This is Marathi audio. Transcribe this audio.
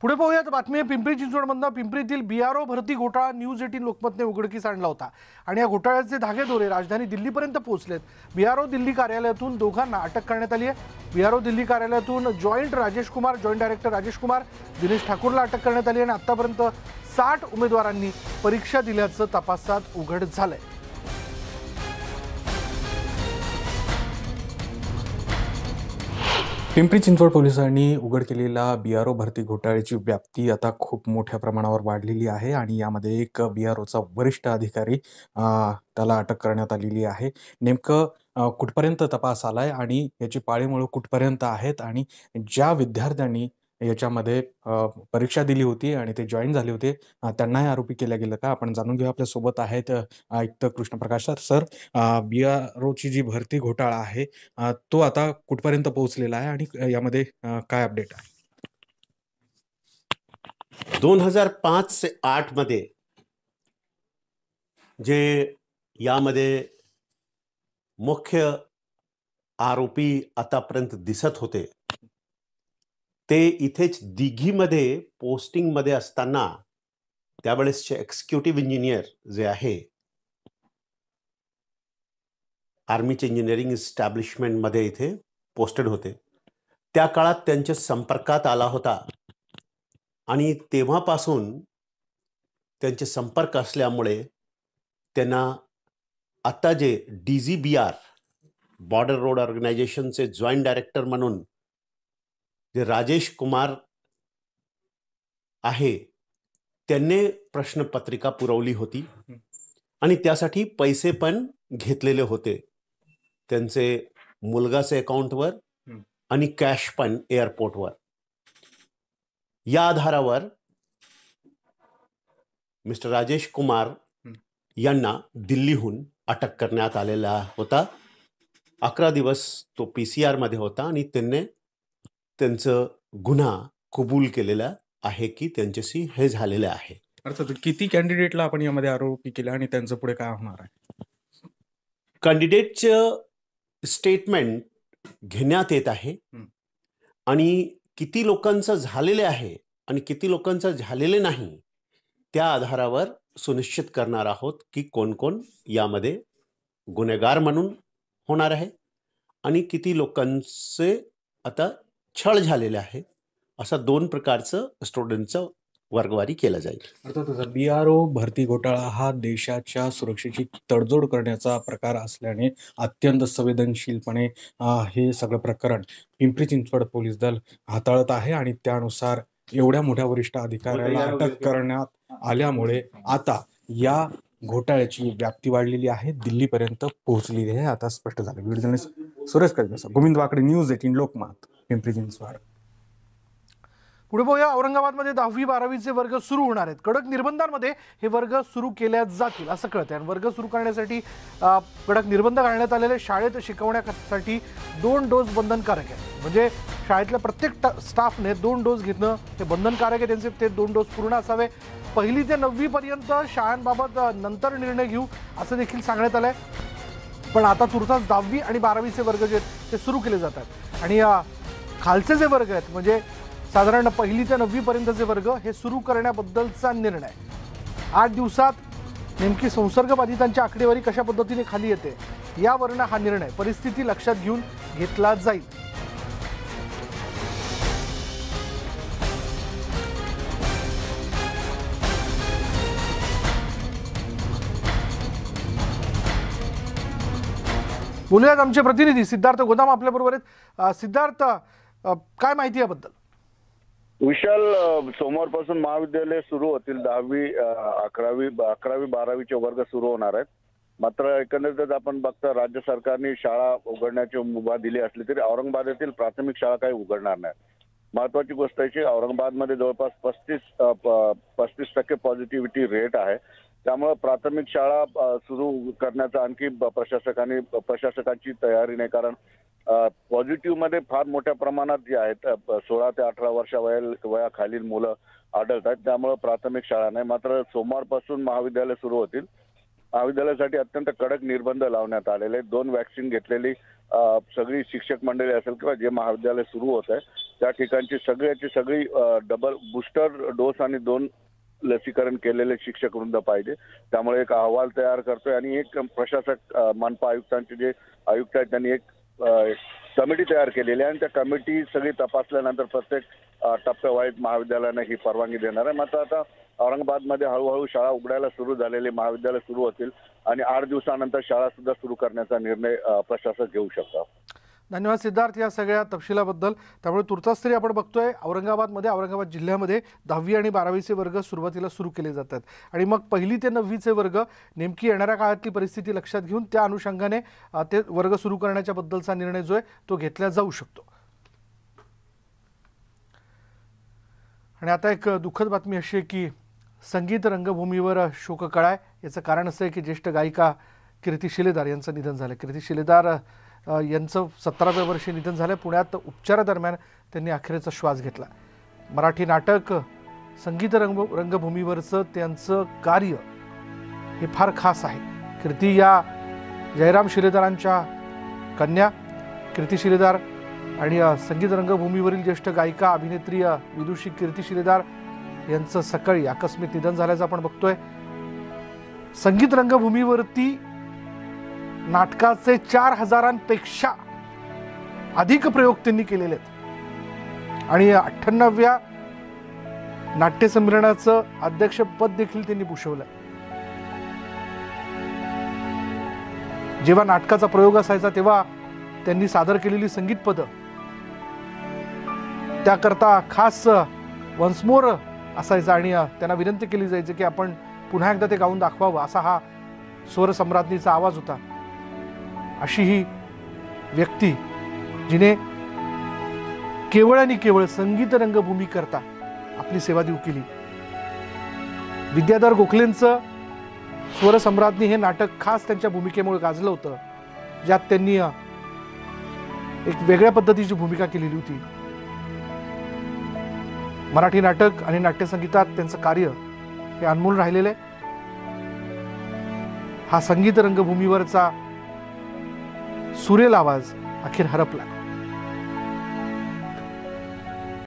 पुढे पाहूयात बातमी आहे पिंपरी चिंचवडमधून। पिंपरीतील बीआरओ भरती घोटाळा न्यूज 18 लोकमतने उघडकीस आणला होता आणि या घोटाळ्याचे धागेदोरे राजधानी दिल्लीपर्यंत पोहोचलेत। बीआरओ दिल्ली कार्यालयातून दोघांना अटक करण्यात आली आहे। बीआरओ दिल्ली कार्यालयातून जॉइंट डायरेक्टर राजेश कुमार, दिनेश ठाकूरला अटक करण्यात आली आणि आतापर्यंत 60 उमेदवारांनी परीक्षा दिल्याचं तपासात उघड झालंय। पिंपरी चिंचवड पोलिसांनी उघड केलेला बीआरओ भरती घोटाळ्याची व्याप्ती आता खूप मोठ्या प्रमाणावर वाढलेली आहे आणि यामध्ये एक बीआरओचा वरिष्ठ अधिकारी त्याला अटक करण्यात आलेली आहे। नेमकं कुठपर्यंत तपास आलाय आणि याची पाळेमुळे कुठपर्यंत आहेत आणि ज्या विद्यार्थ्यांनी याच्यामध्ये परीक्षा दिली होती आणि ते जॉईन झाले होते त्यांनाही आरोपी केलं गेलं का, आपण जाणून घेऊ। आपल्या सोबत आहेत आयुक्त कृष्णप्रकाश सर। बीआरओची जी भरती घोटाळा आहे तो आता कुठपर्यंत पोहोचलेला आहे आणि यामध्ये काय अपडेट आहे? 2005 से 8 मध्ये जे यामध्ये मुख्य आरोपी आतापर्यंत दिसत होते ते इथेच दिघीमध्ये पोस्टिंग मध्ये असताना त्यावेळेसचे एक्झिक्युटिव्ह इंजिनियर जे आहे आर्मीचे इंजिनिअरिंग इस्टॅब्लिशमेंट मध्ये इथे पोस्टेड होते। त्या काळात त्यांच्या संपर्कात आला होता आणि तेव्हापासून त्यांचे संपर्क असल्यामुळे त्यांना आता जे DGBR बॉर्डर रोड ऑर्गनायझेशनचे जॉइंट डायरेक्टर म्हणून जे राजेश कुमार आहे त्यांनी प्रश्नपत्रिका पुरवली होती आणि त्यासाठी पैसे पण घेतलेले होते त्यांचे मुलगाचे अकाउंटवर आणि कॅश पण एअरपोर्टवर। या आधारावर मिस्टर राजेश कुमार यांना दिल्लीहून अटक करण्यात आलेला होता। 11 दिवस तो PCR मध्ये होता आणि त्यांनी त्यांचं गुन्हा कबूल केलेला आहे की त्यांच्याशी हे झालेले आहे। अर्थात किती कॅन्डिडेटला आपण यामध्ये आरोपी केला आणि त्यांचं पुढे काय होणार आहे? कॅन्डिडेटचं स्टेटमेंट घेण्यात येत आहे आणि किती लोकांचं झालेले आहे आणि किती लोकांचं झालेले नाही त्या आधारावर सुनिश्चित करणार आहोत की कोण कोण यामध्ये गुन्हेगार म्हणून होणार आहे आणि किती लोकांचे आता छळ झालेले आहे। असा 2 प्रकारचं स्टुडंटचं वर्गवारी केला जाईल। अर्थातच बीआरओ भरती घोटाळा हा देशाच्या सुरक्षेची तडजोड करण्याचा प्रकार असल्याने अत्यंत संवेदनशीलपणे हे सगळं प्रकरण पिंपरी चिंचवड पोलीस दल हाताळत आहे आणि त्यानुसार एवढ्या मोठ्या वरिष्ठ अधिकाऱ्याला अटक करण्यात आल्यामुळे आता या घोटाळ्याची व्याप्ती वाढलेली आहे, दिल्लीपर्यंत पोहोचलेली आहे, आता स्पष्ट झालं। व्हिडिओ जर्नलिस्ट सुरेश कळगे, गोविंद वाकडे, न्यूज 18 लोकमत, पिंपरी चिंचवड। पुढे पाहूया औरंगाबादमध्ये 10वी-12वीचे वर्ग सुरू होणार आहेत। कडक निर्बंधांमध्ये हे वर्ग सुरू केल्या जातील असं कळतंय आणि वर्ग सुरू करण्यासाठी कडक निर्बंध घालण्यात आलेले शाळेत शिकवण्यासाठी 2 डोस बंधनकारक आहे। म्हणजे शाळेतल्या प्रत्येक स्टाफने 2 डोस घेणं हे बंधनकारक आहे। त्यांचे ते 2 डोस पूर्ण असावे। 1ली ते 9वी पर्यंत शाळांबाबत नंतर निर्णय घेऊ असं देखील सांगण्यात आलंय, पण आता तुर्तास 10वी आणि 12वीचे वर्ग जे ते सुरू केले जातात आणि खालचे जे वर्ग आहेत म्हणजे साधारण 1ली ते 9वी पर्यंतचे वर्ग हे सुरू करण्याबद्दलचा निर्णय 8 दिवसात नेमकी संसर्गबाधितांची आकडेवारी कशा पद्धतीने खाली येते यावरून हा निर्णय परिस्थिती लक्षात घेऊन घेतला जाईल। बोलूयात आमचे प्रतिनिधी सिद्धार्थ गोदाम आपल्याबरोबर आहेत। सिद्धार्थ, काय माहिती याबद्दल? विशाल, सोमवारपासून महाविद्यालय सुरू होतील। 10वी 11वी 12वीचे वर्ग सुरू होणार आहेत। मात्र एकंदरीतच आपण बघता राज्य सरकारने शाळा उघडण्याची मुभा दिली असली तरी औरंगाबादेतील प्राथमिक शाळा काही उघडणार नाहीत। महत्वाची गोष्ट आहे की औरंगाबादमध्ये जवळपास 35% पॉझिटिव्हिटी रेट आहे। त्यामुळे प्राथमिक शाळा सुरू करण्याचा आणखी प्रशासकांची तयारी नाही, कारण पॉझिटिव्ह मध्ये फार मोठ्या प्रमाणात जे आहेत 16 ते 18 वयाखालील मुलं आढळतात। त्यामुळे प्राथमिक शाळा नाही। मात्र सोमवारपासून महाविद्यालय सुरू होतील। महाविद्यालयासाठी अत्यंत कडक निर्बंध लावण्यात आलेले। 2 वॅक्सिन घेतलेली सगळी शिक्षक मंडळी असेल किंवा जे महाविद्यालय सुरू होत आहे त्या ठिकाणची सगळ्याची सगळी डबल बूस्टर डोस आणि 2 लसीकरण केलेले शिक्षक वृंद पाहिजे. त्यामुळे एक अहवाल तयार करतोय आणि एक प्रशासक मनपा आयुक्तांचे जे आयुक्त आहेत त्यांनी एक कमिटी तयार केलेली आहे आणि त्या कमिटी सगळी तपासल्यानंतर प्रत्येक टप्प्यावाईज महाविद्यालयाने ही परवानगी देणार आहे. मात्र आता औरंगाबादमध्ये हळूहळू शाळा उघडायला सुरू झालेली महाविद्यालय सुरू होतील आणि 8 दिवसानंतर शाळा सुद्धा सुरू करण्याचा निर्णय प्रशासक घेऊ शकतात. धन्यवाद सिद्धार्थ या सगळ्या तपशिलाबद्दल. त्यामुळे तुर्तास तरी आपण बघतोय औरंगाबाद जिल्ह्यामध्ये 10वी आणि 12वीचे वर्ग सुरुवातीला सुरू केले जातात आणि मग 1ली ते 9वीचे वर्ग नेमकी येणाऱ्या काळातली परिस्थिती लक्षात घेऊन त्या अनुषंगाने ते वर्ग सुरू करण्याच्या बद्दलचा निर्णय जो आहे तो घेतला जाऊ शकतो. आणि आता एक दुःखद बातमी अशी आहे की संगीत रंगभूमीवर शोककळा आहे. याचं कारण असं आहे की ज्येष्ठ गायिका कीर्ती शिलेदार यांचं निधन झालं. कीर्ती शिलेदार यांचं 17व्या वर्षी निधन झालं. पुण्यात उपचारादरम्यान त्यांनी अखेरचा श्वास घेतला. मराठी नाटक संगीत रंगभूमीवरचं त्यांचं कार्य हे फार खास आहे. कीर्ती या जयराम शिलेदारांच्या कन्या. कीर्ती शिलेदार आणि संगीत रंगभूमीवरील ज्येष्ठ गायिका अभिनेत्री विदुषी कीर्ती शिलेदार यांचं सकाळी आकस्मिक निधन झाल्याचं आपण बघतोय. संगीत रंगभूमीवरती नाटकाचे 4000पेक्षा अधिक प्रयोग त्यांनी केलेले आहेत आणि 98व्या नाट्यसंमेलनाचं अध्यक्षपद देखील त्यांनी भूषवलं. जेव्हा नाटकाचा प्रयोग असायचा तेव्हा त्यांनी सादर केलेली संगीत पदं त्याकरता खास वन्स मोर असायचा आणि त्यांना विनंती केली जायची की आपण पुन्हा एकदा ते गाऊन दाखवावं असा हा स्वर सम्राज्ञीचा आवाज होता. अशी ही व्यक्ती जिने केवळ आणि केवळ संगीत रंगभूमी करता आपली सेवा देऊ केली. विद्याधर गोखलेंचं स्वर सम्राज्ञी हे नाटक खास त्यांच्या भूमिकेमुळे गाजलं होतं, ज्यात त्यांनी एक वेगळ्या पद्धतीची भूमिका केलेली होती. मराठी नाटक आणि नाट्यसंगीतात त्यांचं कार्य हे अनमोल राहिलेलं आहे. हा संगीत रंगभूमीवरचा सुरेल आवाज अखेर हरपला.